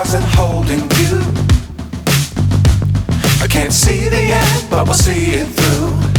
stars and holding you. I can't see the end, but we'll see it through.